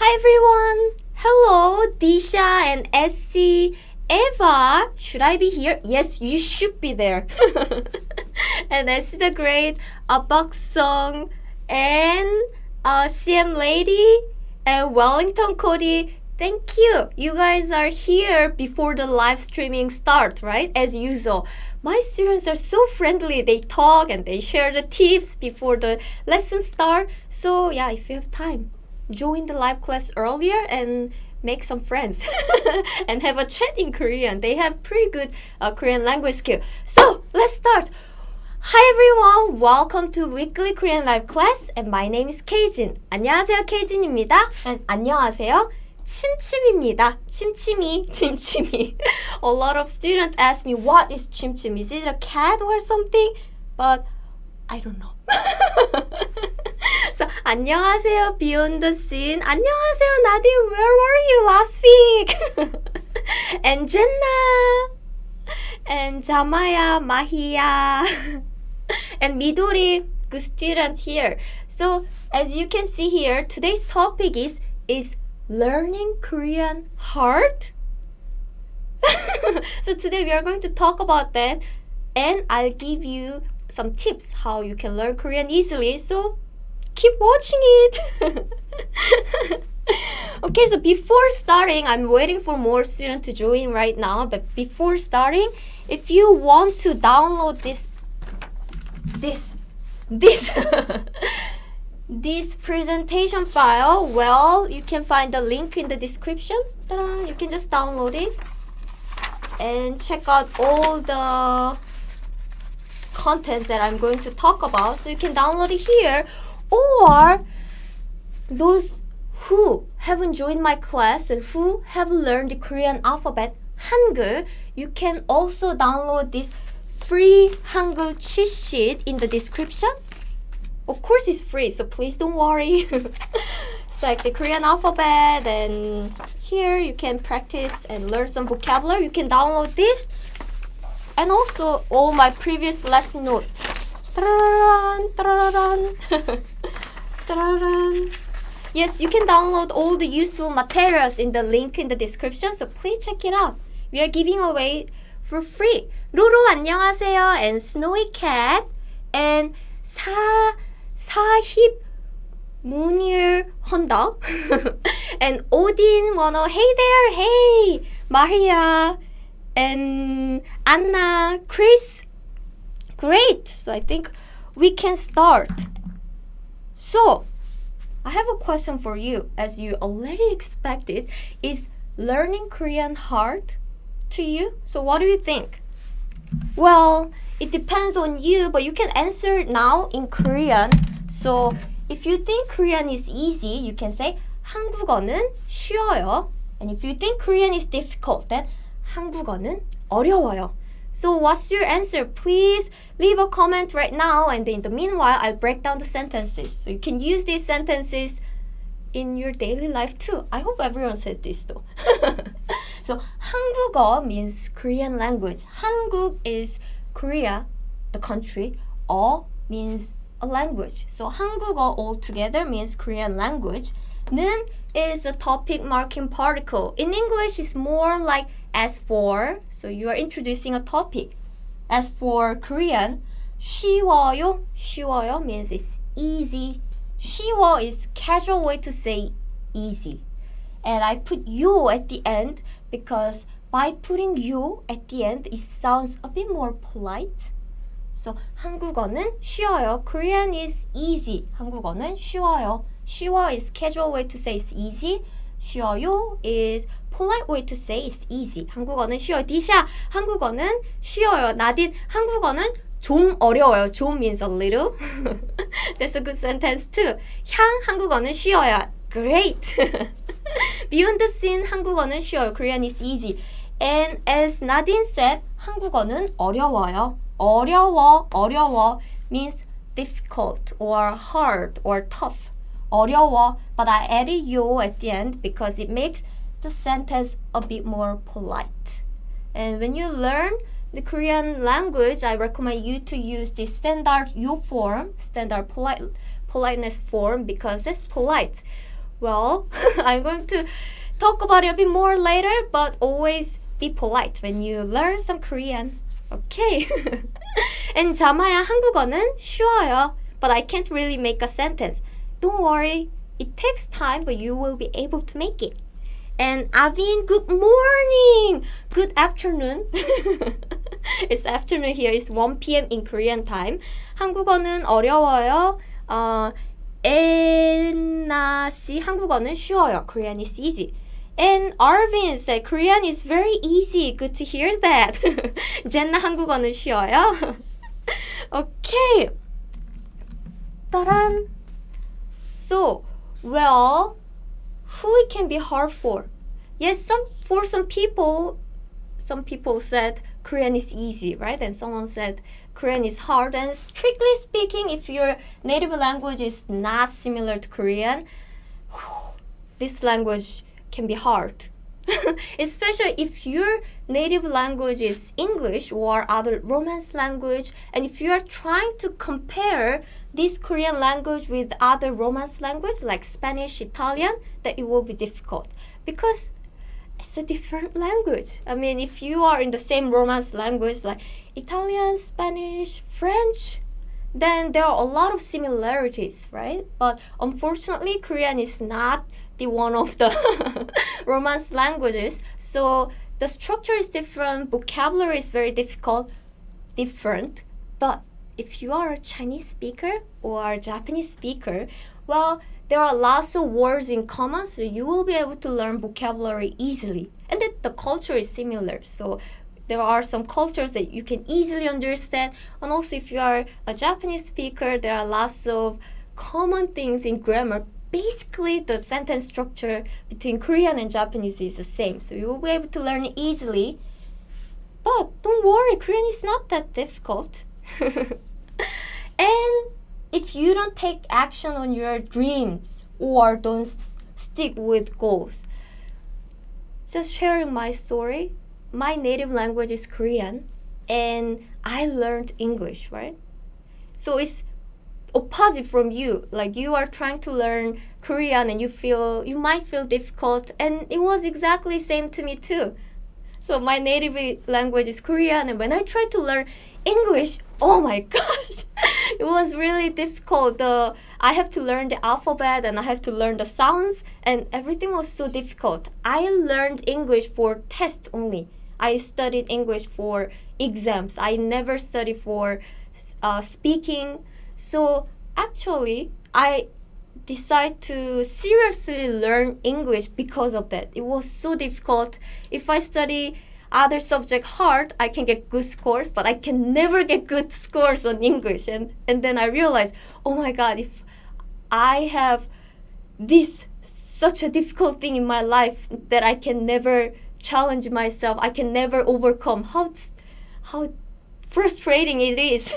Hi everyone! Hello, Disha and Essie. Eva, should I be here? Yes, you should be there. And Essie the Great, Song, and CM Lady, and Wellington Cody. Thank you. You guys are here before the live streaming starts, right? As usual. My students are so friendly. They talk and they share the tips before the lesson start. So yeah, if you have time, join the live class earlier and make some friends and have a chat in Korean. They have pretty good Korean language skill. So let's start. Hi everyone, welcome to weekly Korean live class, and my name is Keijin. 안녕하세요, Keijin입니다. And 안녕하세요, 침침입니다. 침침이. A lot of students ask me, what is 침침? Is it a cat or something? But I don't know. So, 안녕하세요, Beyond the Scene. 안녕하세요, Nadine. Where were you last week? And Jenna. And Jamaya, Mahia. And Midori, good student here. So, as you can see here, today's topic is learning Korean hard? So today we are going to talk about that, and I'll give you some tips how you can learn Korean easily. So keep watching it. Okay, so before starting, I'm waiting for more students to join right now. But before starting, if you want to download this this presentation file, well, you can find the link in the description. Ta-da! You can just download it and check out all the contents that I'm going to talk about. So you can download it here, or those who haven't joined my class and who have learned the Korean alphabet, Hangul, you can also download this free Hangul cheat sheet in the description. Of course it's free, so please don't worry. It's like the Korean alphabet, and here you can practice and learn some vocabulary. You can download this, and also all my previous lesson notes. Yes, you can download all the useful materials in the link in the description, so please check it out. We are giving away for free. 로로 안녕하세요, and Snowy Cat, and 사힙 문일 Honda, and Odin Wono, hey there, hey, Maria, and Anna, Chris. Great, so I think we can start. So, I have a question for you. As you already expected, is learning Korean hard to you? So what do you think? Well, it depends on you, but you can answer now in Korean. So if you think Korean is easy, you can say 한국어는 쉬워요. And if you think Korean is difficult, then 한국어는 어려워요. So what's your answer? Please leave a comment right now, and in the meanwhile, I'll break down the sentences. So you can use these sentences in your daily life too. I hope everyone says this though. So 한국어 means Korean language. 한국 is Korea, the country. 어 means a language. So 한국어 altogether means Korean language. 는 is a topic marking particle. In English, it's more like as for. So you are introducing a topic. As for Korean, 쉬워요. 쉬워요 means it's easy. 쉬워 is casual way to say easy. And I put you at the end because by putting you at the end, it sounds a bit more polite. So 한국어는 쉬워요. Korean is easy. 한국어는 쉬워요. 쉬워 is casual way to say it's easy. 쉬워요 is polite way to say it's easy. 한국어는 쉬워요. 디샤, 한국어는 쉬워요. 나딘, 한국어는 좀 어려워요. 좀 means a little. That's a good sentence too. 향, 한국어는 쉬워요. Great. Beyond the Scene, 한국어는 쉬워요. Korean is easy. And as Nadine said, 한국어는 어려워요. 어려워 means difficult or hard or tough. 어려워, but I added 요 at the end because it makes the sentence a bit more polite. And when you learn the Korean language, I recommend you to use the standard 요 form, standard politeness form, because it's polite. Well, I'm going to talk about it a bit more later, but always be polite when you learn some Korean. Okay. And 자마야, 한국어는 쉬워요. But I can't really make a sentence. Don't worry. It takes time, but you will be able to make it. And Avin, good morning. Good afternoon. It's afternoon here. It's 1 p.m. in Korean time. 한국어는 어려워요. Enna 씨, 한국어는 쉬워요. Korean is easy. And Arvin said Korean is very easy. Good to hear that. Jenna, 한국어는 쉬워요. Okay. 따란. So, well, who it can be hard for? Yes, for some people said Korean is easy, right? And someone said Korean is hard. And strictly speaking, if your native language is not similar to Korean, this language can be hard. Especially if your native language is English or other Romance language, and if you are trying to compare this Korean language with other Romance language like Spanish, Italian, that it will be difficult because it's a different language. I mean, if you are in the same Romance language like Italian, Spanish, French, then there are a lot of similarities, right? But unfortunately, Korean is not the one of the Romance languages. So the structure is different, vocabulary is very different. But if you are a Chinese speaker or a Japanese speaker, well, there are lots of words in common, so you will be able to learn vocabulary easily. And then the culture is similar, so there are some cultures that you can easily understand. And also if you are a Japanese speaker, there are lots of common things in grammar. Basically, the sentence structure between Korean and Japanese is the same, so you will be able to learn it easily. But don't worry, Korean is not that difficult. And if you don't take action on your dreams or don't stick with goals, just sharing my story, my native language is Korean and I learned English, right? So it's opposite from you. Like you are trying to learn Korean and you might feel difficult, and it was exactly same to me too. So my native language is Korean, and when I tried to learn English, oh my gosh, it was really difficult. I have to learn the alphabet and I have to learn the sounds, and everything was so difficult. I learned English for tests only. I studied English for exams. I never studied for speaking. So actually, I decided to seriously learn English because of that. It was so difficult. If I study other subject hard, I can get good scores, but I can never get good scores on English. And then I realized, oh my God, if I have this such a difficult thing in my life that I can never challenge myself, I can never overcome, how frustrating it is.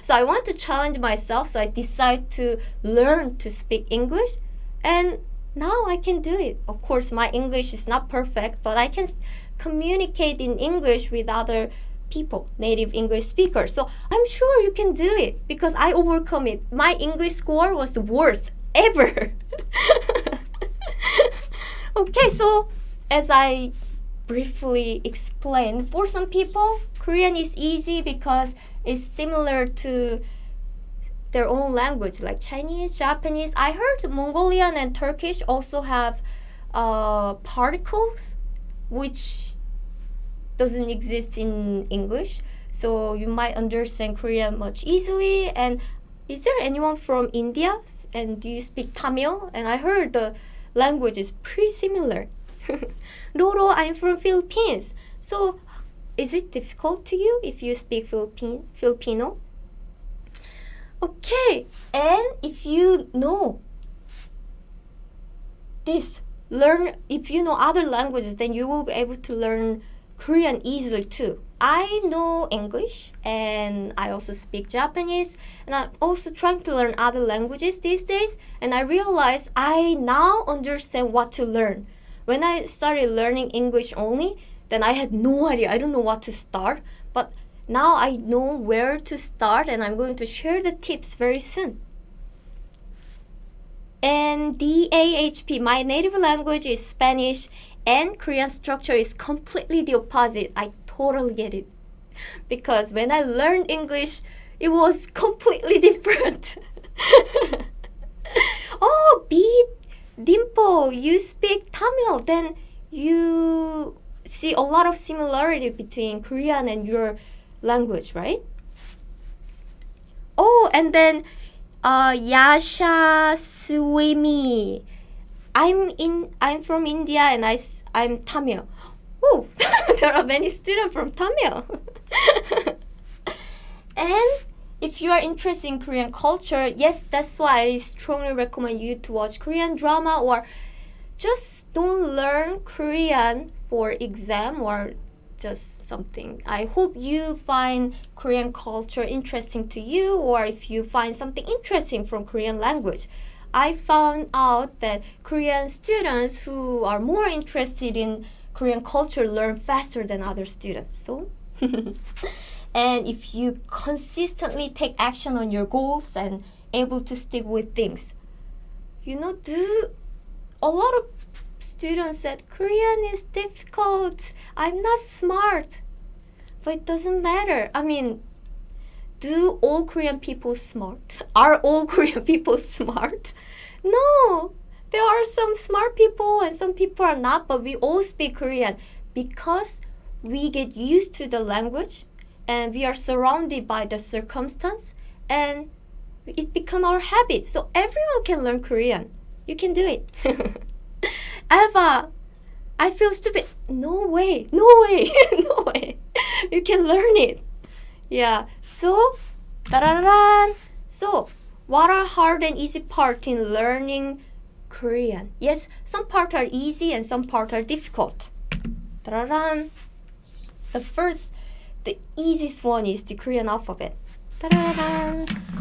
So I want to challenge myself, so I decided to learn to speak English, and now I can do it. Of course, my English is not perfect, but I can communicate in English with other people, native English speakers. So I'm sure you can do it because I overcome it. My English score was the worst ever. Okay, so as I briefly explained, for some people, Korean is easy because it's similar to their own language, like Chinese, Japanese. I heard Mongolian and Turkish also have particles, which doesn't exist in English. So you might understand Korean much easily. And is there anyone from India? And do you speak Tamil? And I heard the language is pretty similar. Roro, I'm from Philippines. So is it difficult to you if you speak Filipino? Okay, and if you know if you know other languages, then you will be able to learn Korean easily too. I know English and I also speak Japanese, and I'm also trying to learn other languages these days, and I realize I now understand what to learn. When I started learning English only, then I had no idea. I don't know what to start, but now I know where to start, and I'm going to share the tips very soon. And and DAHP. My native language is Spanish and Korean structure is completely the opposite. I totally get it. Because when I learned English, it was completely different. Oh, B, Dimple, you speak Tamil, then you see a lot of similarity between Korean and your language, right? Oh, and then Yasha Swimi. I'm from India and I'm Tamil. Oh, there are many students from Tamil. And if you are interested in Korean culture, yes, that's why I strongly recommend you to watch Korean drama, or just don't learn Korean for exam or just something. I hope you find Korean culture interesting to you, or if you find something interesting from Korean language. I found out that Korean students who are more interested in Korean culture learn faster than other students. So and if you consistently take action on your goals and able to stick with things, do a lot of students said Korean is difficult. I'm not smart. But it doesn't matter. I mean, do all Korean people smart? Are all Korean people smart? No. There are some smart people and some people are not, but we all speak Korean because we get used to the language and we are surrounded by the circumstance and it become our habit. So everyone can learn Korean. You can do it. Eva, I feel stupid. No way, no way, no way. You can learn it. Yeah. So, So, what are hard and easy part in learning Korean? Yes, some parts are easy and some parts are difficult. The easiest one is the Korean alphabet.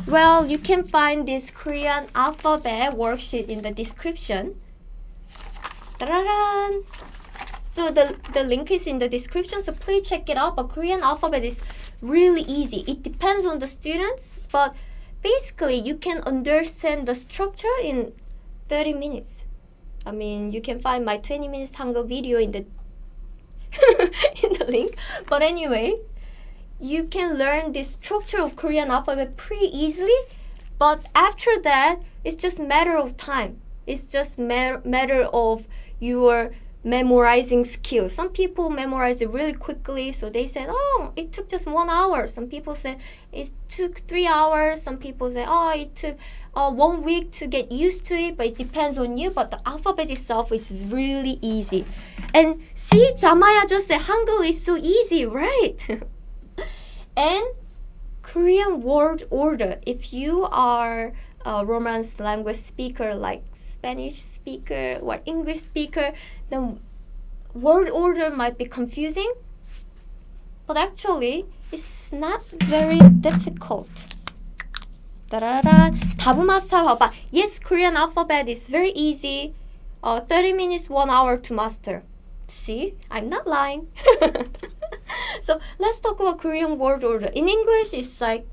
Well, you can find this Korean alphabet worksheet in the description. So the link is in the description, so please check it out. But Korean alphabet is really easy. It depends on the students, but basically you can understand the structure in 30 minutes. I mean, you can find my 20 minutes Hangul video in the in the link. But anyway, you can learn the structure of Korean alphabet pretty easily. But after that, it's just matter of time. It's just matter of your memorizing skills. Some people memorize it really quickly, so they said, oh, it took just 1 hour. Some people said it took 3 hours. Some people say, oh, it took 1 week to get used to it, but it depends on you. But the alphabet itself is really easy. And see, Jamaya just said Hangul is so easy, right? And Korean word order. If you are a Romance language speaker like Spanish speaker or English speaker, then word order might be confusing. But actually, it's not very difficult. 다부 마스터 봐봐. Yes, Korean alphabet is very easy. 30 minutes, 1 hour to master. See, I'm not lying. So let's talk about Korean word order. In English, it's like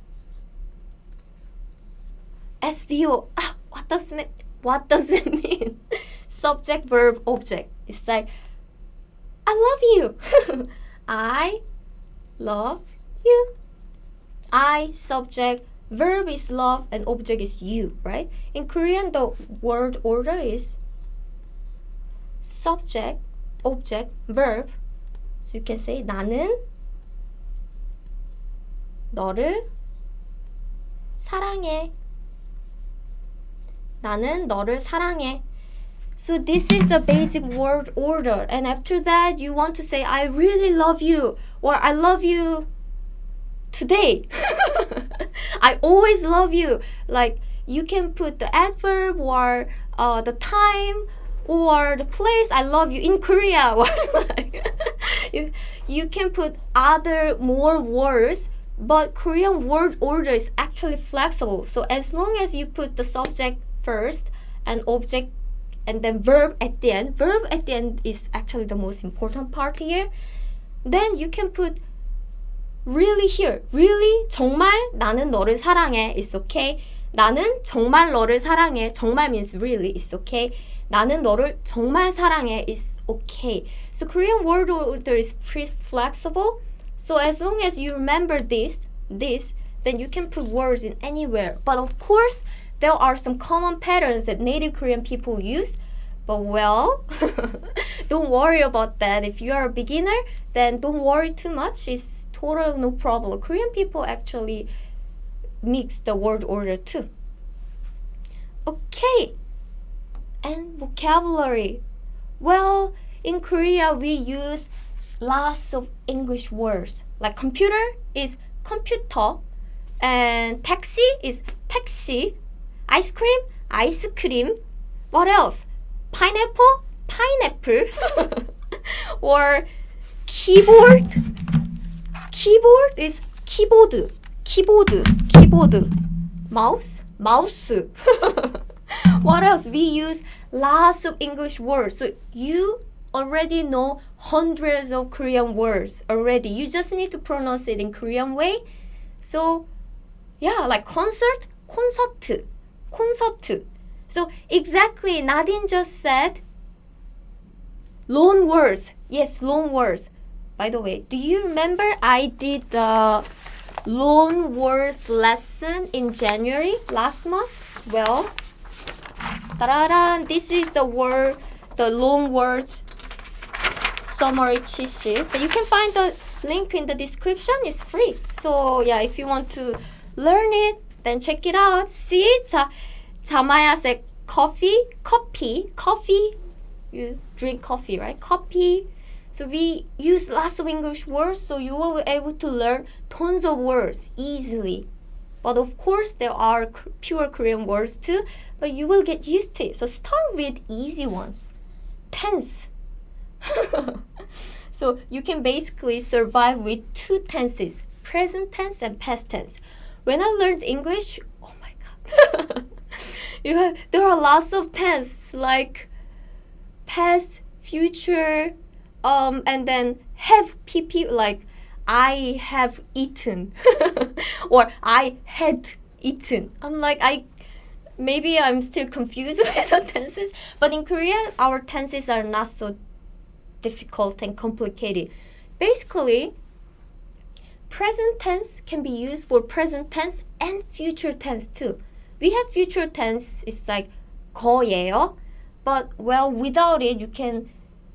SVO. What does it mean? Subject, verb, object. It's like I love you. I love you. I, subject, verb is love, and object is you, right? In Korean, the word order is subject, object, verb. So you can say 나는 너를 사랑해. 나는 너를 사랑해. So this is the basic word order. And after that, you want to say, I really love you, or I love you today. I always love you. Like, you can put the adverb or the time or the place, I love you in Korea. Or like, you can put other more words, but Korean word order is actually flexible. So as long as you put the subject first and object and then verb at the end. Verb at the end is actually the most important part here. Then you can put really here. Really, 정말 나는 너를 사랑해. It's okay. 나는 정말 너를 사랑해. 정말 means really. It's okay. 나는 너를 정말 사랑해. It's okay. So Korean word order is pretty flexible. So as long as you remember this, then you can put words in anywhere. But of course, there are some common patterns that native Korean people use. But well, don't worry about that. If you are a beginner, then don't worry too much. It's totally no problem. Korean people actually mix the word order too. Okay. And vocabulary. Well, in Korea, we use lots of English words. Like computer is computer, and taxi is taxi, ice cream, ice cream. What else? Pineapple, pineapple. Or keyboard is keyboard, keyboard. Mouse. What else? We use lots of English words. So you already know hundreds of Korean words already. You just need to pronounce it in Korean way. So yeah, like concert. So exactly, Nadine just said loan words. Yes, loan words. By the way, do you remember I did the loan words lesson in January last month? Well, this is the loan words summary cheat sheet. So you can find the link in the description. It's free. So yeah, if you want to learn it, then check it out. See? Jamaya said coffee. You drink coffee, right? Coffee. So we use lots of English words, so you will be able to learn tons of words easily. But of course, there are pure Korean words too, but you will get used to it. So start with easy ones. Tense. So you can basically survive with two tenses, present tense and past tense. When I learned English, oh my god. There are lots of tense like past, future, and then have PP, like I have eaten or I had eaten. Maybe I'm still confused with the tenses, but in Korea our tenses are not so difficult and complicated. Basically, present tense can be used for present tense and future tense too. We have future tense, it's like 거예요, but well, without it you can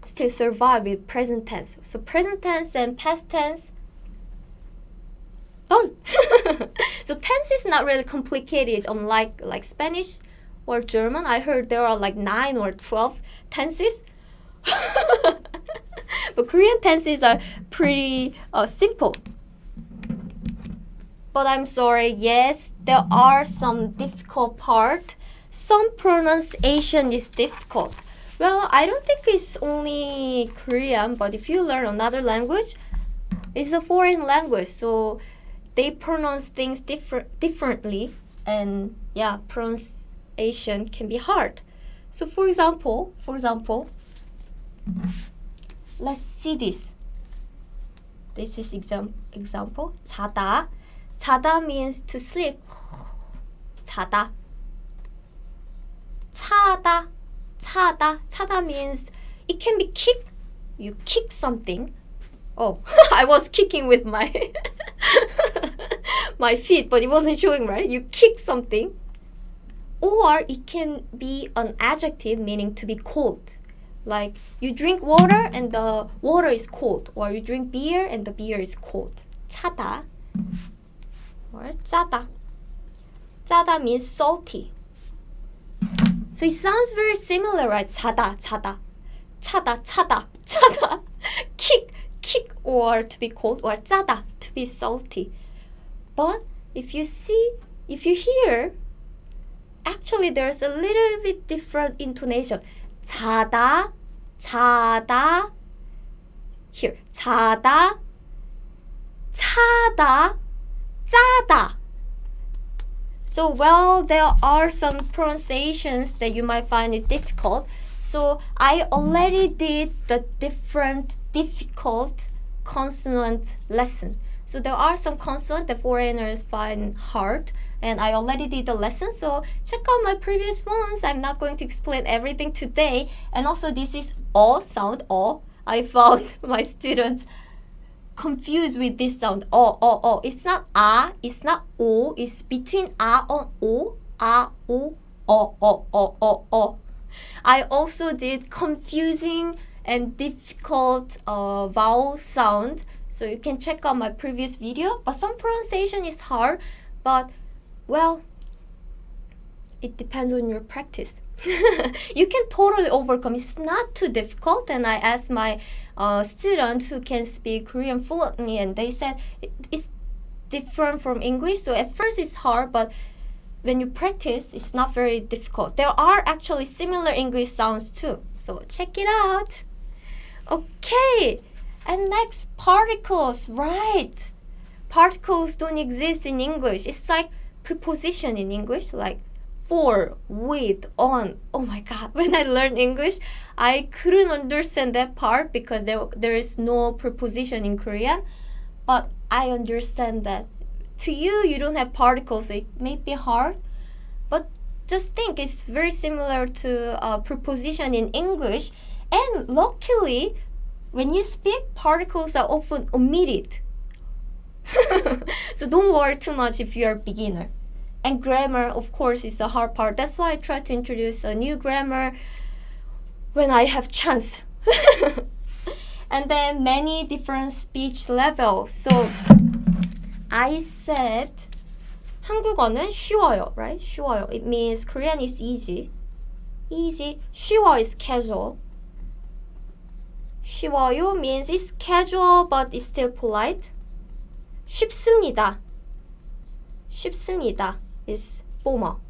still survive with present tense. So present tense and past tense, done. So tense is not really complicated, unlike like Spanish or German. I heard there are like 9 or 12 tenses. But Korean tenses are pretty simple. But I'm sorry, yes, there are some difficult part. Some pronunciation is difficult. Well, I don't think it's only Korean, but if you learn another language, it's a foreign language, so they pronounce things differently, and yeah, pronunciation can be hard. So for example, let's see this. This is example. 자다. 자다 means to sleep. 자다. 차다 means it can be kick. You kick something. Oh, I was kicking with my my feet, but it wasn't showing, right? You kick something. Or it can be an adjective meaning to be cold. Like you drink water and the water is cold, or you drink beer and the beer is cold. 차다 or 짜다. 짜다 means salty. So it sounds very similar, right? 차다. Kick or to be cold, or 짜다 to be salty. But if you hear, actually there's a little bit different intonation. 자다. Here, 자다. 차다. 짜다. So, well, there are some pronunciations that you might find it difficult. So, I already did the difficult consonant lesson. So, there are some consonants that foreigners find hard. and I already did the lesson, so check out my previous ones. I'm not going to explain everything today. And also this is O sound, O. I found my students confused with this sound, O. It's not A, it's not O, it's between A and O, A, O. I also did confusing and difficult vowel sound, so you can check out my previous video. But some pronunciation is hard, but well, it depends on your practice. You can totally overcome. It's not too difficult. And I asked my students who can speak Korean fluently, and they said it's different from English. So at first it's hard, but when you practice, it's not very difficult. There are actually similar English sounds too. So check it out. Okay, and next, particles, right? Particles don't exist in English. It's like preposition in English, like for, with, on. Oh my god, when I learned English, I couldn't understand that part because there is no preposition in Korean. But I understand that. To you, you don't have particles, so it may be hard. But just think, it's very similar to preposition in English. And luckily, when you speak, particles are often omitted. So don't worry too much if you're a beginner. And grammar, of course, is the hard part. That's why I try to introduce a new grammar when I have chance. And then many different speech levels. So I said 한국어는 쉬워요, right? 쉬워요. It means Korean is easy. Easy. 쉬워 is casual. 쉬워요 means it's casual but it's still polite. 쉽습니다. 쉽습니다 is formal.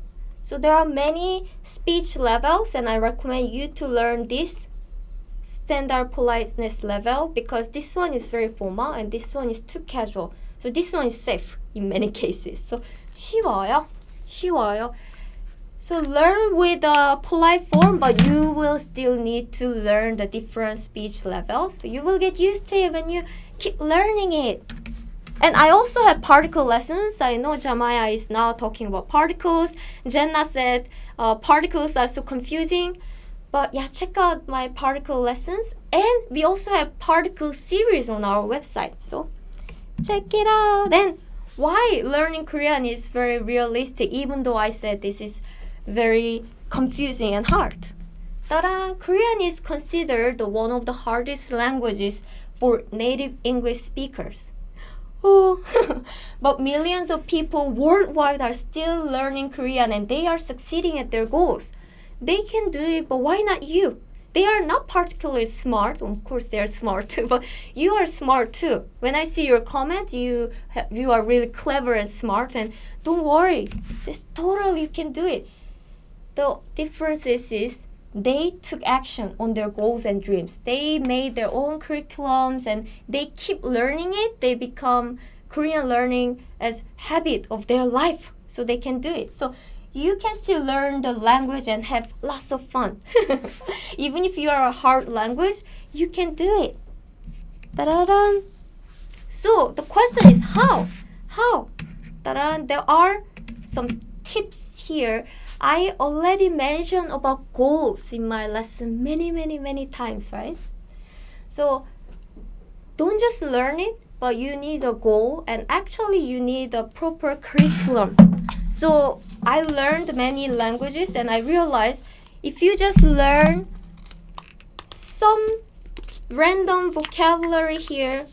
So there are many speech levels, and I recommend you to learn this standard politeness level because this one is very formal and this one is too casual. So this one is safe in many cases. So 쉬워요. 쉬워요. So learn with a polite form, but you will still need to learn the different speech levels. But you will get used to it when you keep learning it. And I also have particle lessons. I know Jamaya is now talking about particles. Jenna said particles are so confusing. But yeah, check out my particle lessons. And we also have particle series on our website. So check it out. Then why learning Korean is very realistic, even though I said this is very confusing and hard. Ta-da! Korean is considered one of the hardest languages for native English speakers. Oh, but millions of people worldwide are still learning Korean and they are succeeding at their goals. They can do it, but why not you? They are not particularly smart. Of course, they are smart too, but you are smart too. When I see your comment, you are really clever and smart, and don't worry. This totally you can do it. The difference is they took action on their goals and dreams. They made their own curriculums and they keep learning it. They become Korean learning as habit of their life, so they can do it. So you can still learn the language and have lots of fun. Even if you are a hard language, you can do it. Ta-da-da. So the question is how? How? Ta-da. There are some tips here. I already mentioned about goals in my lesson many times, right? So don't just learn it, but you need a goal, and actually you need a proper curriculum. So I learned many languages and I realized if you just learn some random vocabulary here,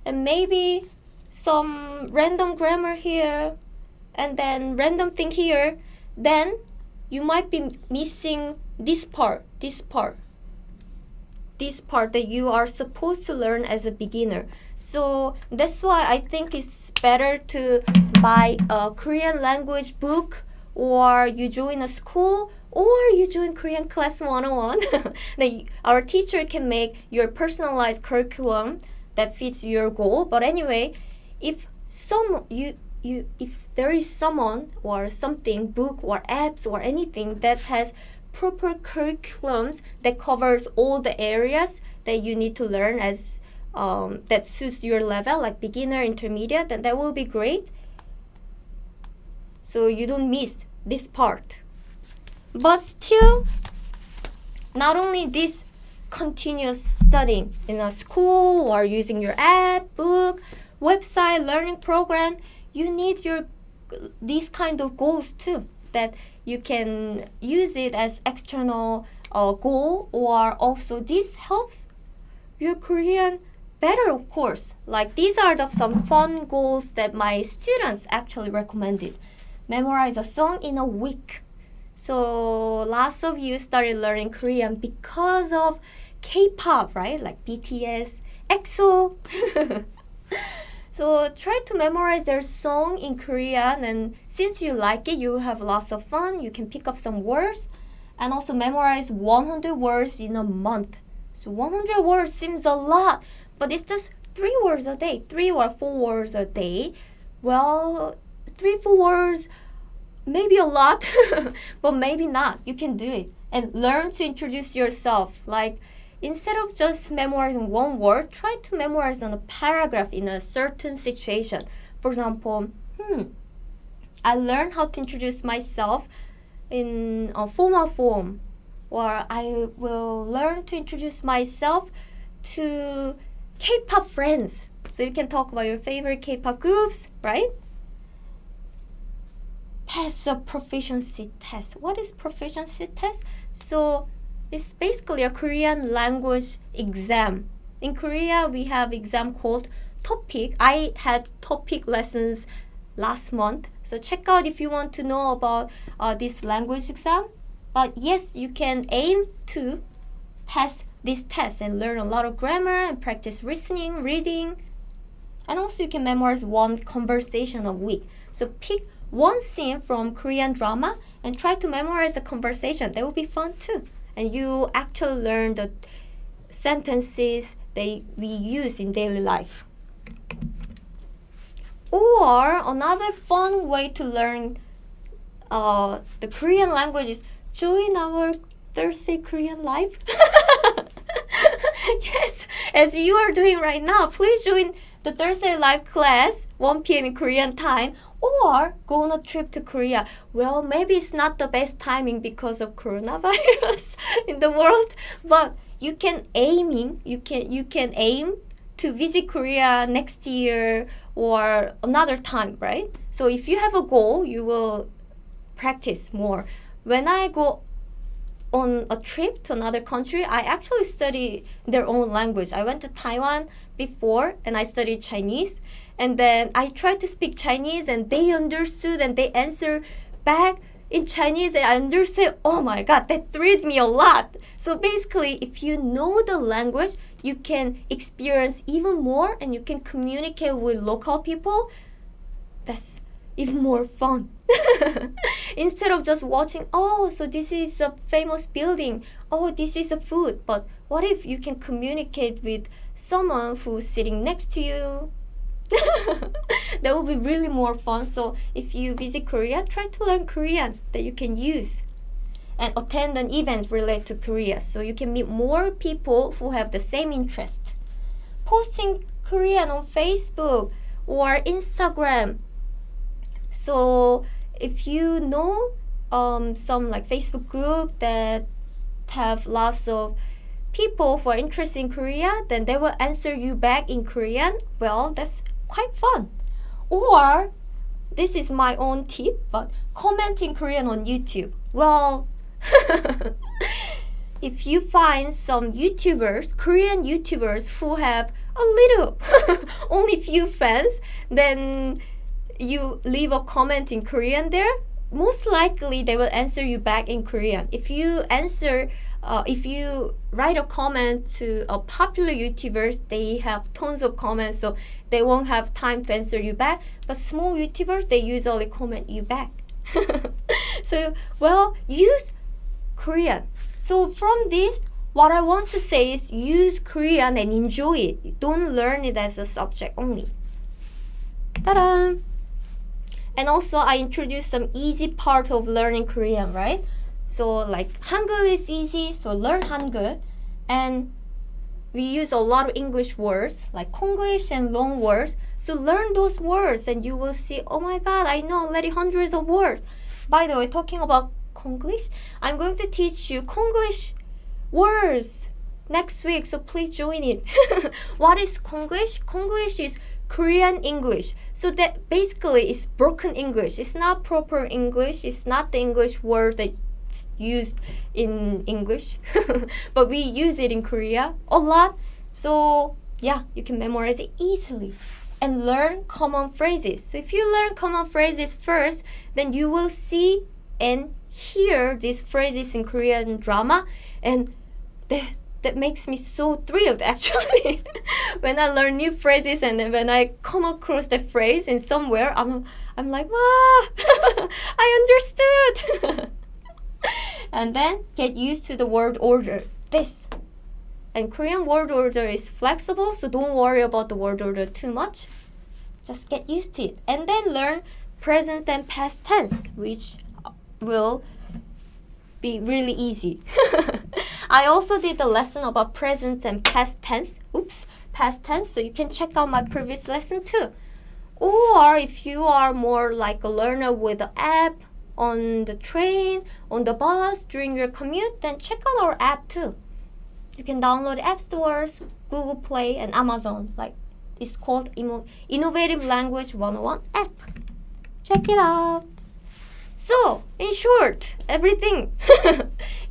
and maybe some random grammar here, and then random thing here, then you might be missing this part that you are supposed to learn as a beginner. So that's why I think it's better to buy a Korean language book, or you join a school, or you join Korean class 101. Then our teacher can make your personalized curriculum that fits your goal. But anyway, if there is someone or something, book or apps or anything that has proper curriculums that covers all the areas that you need to learn as that suits your level, like beginner, intermediate, then that will be great. so you don't miss this part. But still, not only this continuous studying in a school or using your app, book, website, learning program, you need these kind of goals too, that you can use it as external goal, or also this helps your Korean better, of course. Like these are some fun goals that my students actually recommended. Memorize a song in a week. So lots of you started learning Korean because of K-pop, right? Like BTS, EXO. So try to memorize their song in Korean, and since you like it, you have lots of fun. You can pick up some words and also memorize 100 words in a month. So 100 words seems a lot, but it's just 3 words a day, 3 or 4 words a day. Well, 3-4 words, maybe a lot, but maybe not. You can do it and learn to introduce yourself. Like instead of just memorizing one word, try to memorize on a paragraph in a certain situation. For example, I learned how to introduce myself in a formal form, or I will learn to introduce myself to K-pop friends. So you can talk about your favorite K-pop groups, right? Pass a proficiency test. What is proficiency test? So it's basically a Korean language exam. In Korea, we have exam called TOPIK. I had TOPIK lessons last month. So check out if you want to know about this language exam. But yes, you can aim to pass this test and learn a lot of grammar and practice listening, reading. And also you can memorize one conversation a week. So pick one scene from Korean drama and try to memorize the conversation. That would be fun too. And you actually learn the sentences we use in daily life. Or another fun way to learn the Korean language is join our Thursday Korean Live. Yes, as you are doing right now, please join the Thursday Live class, 1 p.m. in Korean time, or go on a trip to Korea. Well, maybe it's not the best timing because of coronavirus in the world, but you can aim to visit Korea next year or another time, right? So if you have a goal, you will practice more. When I go on a trip to another country, I actually study their own language. I went to Taiwan before and I studied Chinese. And then I tried to speak Chinese and they understood and they answered back in Chinese. And I understood, oh my God, that thrilled me a lot. So basically, if you know the language, you can experience even more and you can communicate with local people. That's even more fun. Instead of just watching, oh, so this is a famous building, oh, this is a food. But what if you can communicate with someone who's sitting next to you? That would be really more fun. So if you visit Korea, try to learn Korean that you can use and attend an event related to Korea so you can meet more people who have the same interest. Posting Korean on Facebook or Instagram. So if you know some like Facebook group that have lots of people who are interested in Korea, then they will answer you back in Korean. Well, that's quite fun. Or this is my own tip, but comment in Korean on YouTube. Well, if you find some YouTubers, Korean YouTubers who have a little, only few fans, then you leave a comment in Korean there, most likely they will answer you back in Korean. If you write a comment to a popular YouTubers, they have tons of comments, so they won't have time to answer you back. But small YouTubers, they usually comment you back. So, well, use Korean. So from this, what I want to say is use Korean and enjoy it. Don't learn it as a subject only. Ta-da! And also, I introduced some easy part of learning Korean, right? So like Hangul is easy, so learn Hangul. And we use a lot of English words like Konglish and long words. So learn those words and you will see, oh my god, I know already hundreds of words. By the way, talking about Konglish, I'm going to teach you Konglish words next week, so please join it. What is Konglish? Konglish is Korean English. So that basically is broken English. It's not proper English. It's not the English word that's used in English. But we use it in Korea a lot. So yeah, you can memorize it easily and learn common phrases. So if you learn common phrases first, then you will see and hear these phrases in Korean drama, and that makes me so thrilled actually. When I learn new phrases and then when I come across the phrase in somewhere, I'm like, wow, I understood. And then get used to the word order, this. And Korean word order is flexible, so don't worry about the word order too much. Just get used to it. And then learn present and past tense, which will be really easy. I also did a lesson about present and past tense. Past tense. So you can check out my previous lesson too. Or if you are more like a learner with an app on the train, on the bus, during your commute, then check out our app too. You can download App Stores, Google Play, and Amazon. Like it's called Innovative Language 101 app. Check it out. So, in short, everything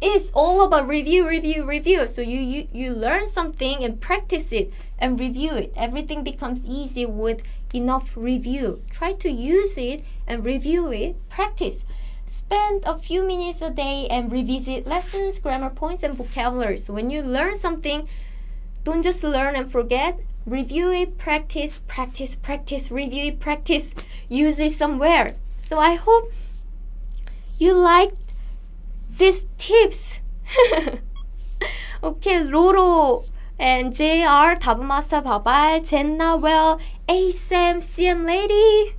is all about review. So you learn something and practice it and review it. Everything becomes easy with enough review. Try to use it and review it. Practice. Spend a few minutes a day and revisit lessons, grammar points, and vocabulary. So when you learn something, don't just learn and forget. Review it, practice, review it, practice. Use it somewhere. So I hope you liked these tips. Okay, Roro and JR, 다부마사 바발, Jenna well, ASAM, CM lady,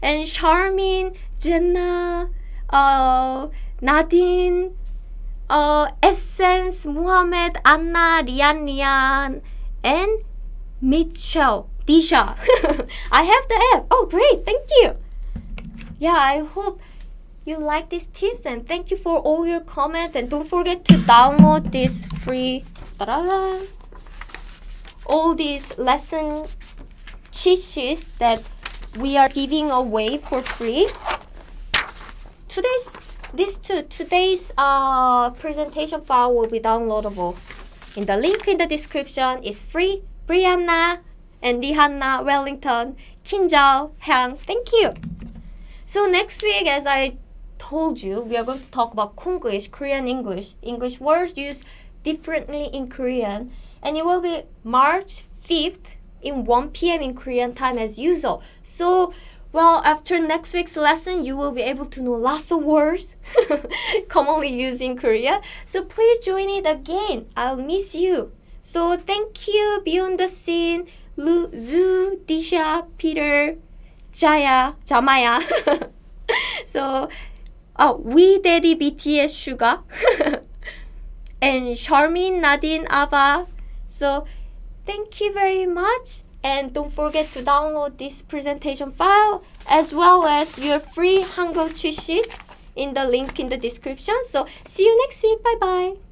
and Charmin, Jenna, Nadine, Essence, Muhammad, Anna, Rian, and Mitchell, Disha. I have the app. Oh, great. Thank you. Yeah, I hope you like these tips and thank you for all your comments, and don't forget to download this free all these lesson cheat sheets that we are giving away for free. Today's presentation file will be downloadable in the link in the description. Is free. Brianna and Rihanna, Wellington, Kinjal, Hang, thank you. So next week, as I told you, we are going to talk about Konglish, Korean English, English words used differently in Korean, and it will be March 5th in 1 p.m. in Korean time as usual. So, well, after next week's lesson, you will be able to know lots of words commonly used in Korea. So please join it again. I'll miss you. So thank you, Beyond the Scene, Zu, Disha, Peter, Jamaya. So, We Daddy BTS Suga, and Charmin, Nadine, Ava. So, thank you very much. And don't forget to download this presentation file as well as your free Hangul cheat sheet in the link in the description. So, see you next week. Bye bye.